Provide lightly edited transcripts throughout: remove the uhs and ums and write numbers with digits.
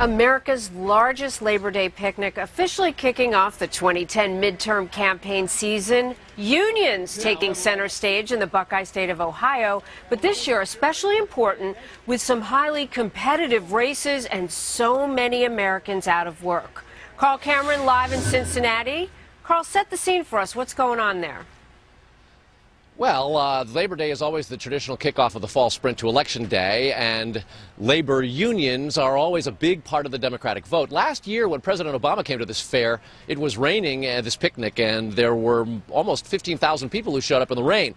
America's largest Labor Day picnic officially kicking off the 2010 midterm campaign season. Unions taking center stage in the Buckeye State of Ohio, but this year especially important with some highly competitive races and so many Americans out of work. Carl Cameron live in Cincinnati. Carl, set the scene for us. What's going on there? Well, Labor Day is always the traditional kickoff of the fall sprint to Election Day, and labor unions are always a big part of the Democratic vote. Last year, when President Obama came to this fair, it was raining at this picnic, and there were almost 15,000 people who showed up in the rain.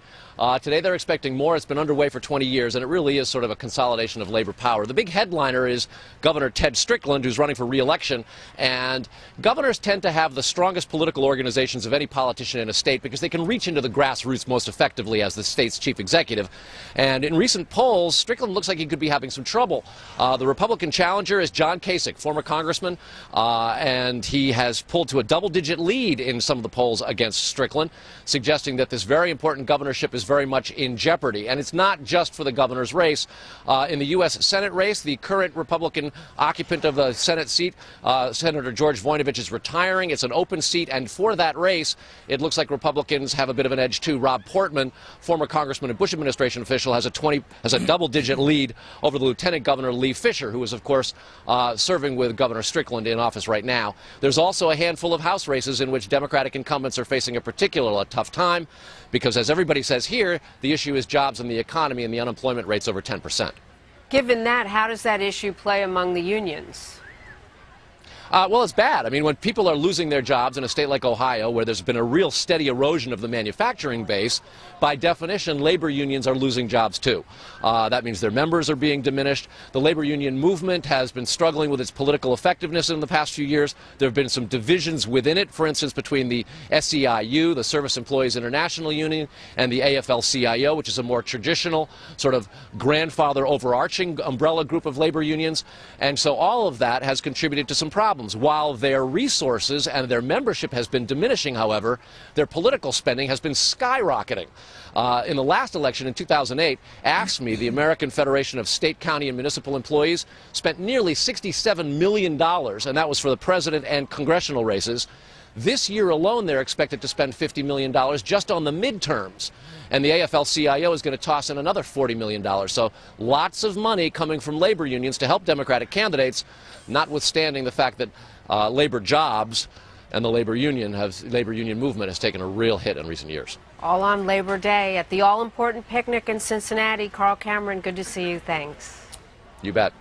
Today, they're expecting more. It's been underway for 20 years, and it really is sort of a consolidation of labor power. The big headliner is Governor Ted Strickland, who's running for re-election, and governors tend to have the strongest political organizations of any politician in a state because they can reach into the grassroots most effectively as the state's chief executive. And in recent polls, Strickland looks like he could be having some trouble. The Republican challenger is John Kasich, former congressman, and he has pulled to a double-digit lead in some of the polls against Strickland, suggesting that this very important governorship is very much in jeopardy. And it's not just for the governor's race. In the U.S. Senate race, the current Republican occupant of the Senate seat, Senator George Voinovich, is retiring. It's an open seat, and for that race, it looks like Republicans have a bit of an edge too. Rob Portman, former congressman and Bush administration official, has a double-digit lead over the Lieutenant Governor Lee Fisher, who is, of course, serving with Governor Strickland in office right now. There's also a handful of House races in which Democratic incumbents are facing a particularly tough time because, as everybody says here, the issue is jobs and the economy, and the unemployment rate's over 10%. Given that, how does that issue play among the unions? Well, it's bad. I mean, when people are losing their jobs in a state like Ohio, where there's been a real steady erosion of the manufacturing base, by definition, labor unions are losing jobs too. That means their members are being diminished. The labor union movement has been struggling with its political effectiveness in the past few years. There have been some divisions within it, for instance, between the SEIU, the Service Employees International Union, and the AFL-CIO, which is a more traditional sort of grandfather overarching umbrella group of labor unions. And so all of that has contributed to some problems. While their resources and their membership has been diminishing, however, their political spending has been skyrocketing. In the last election in 2008, AFSCME, the American Federation of State, County, and Municipal Employees, spent nearly $67 million, and that was for the president and congressional races. This year alone, they're expected to spend $50 million just on the midterms. And the AFL-CIO is going to toss in another $40 million. So lots of money coming from labor unions to help Democratic candidates, notwithstanding the fact that labor jobs and the labor union movement has taken a real hit in recent years. All on Labor Day at the all-important picnic in Cincinnati. Carl Cameron, good to see you. Thanks. You bet.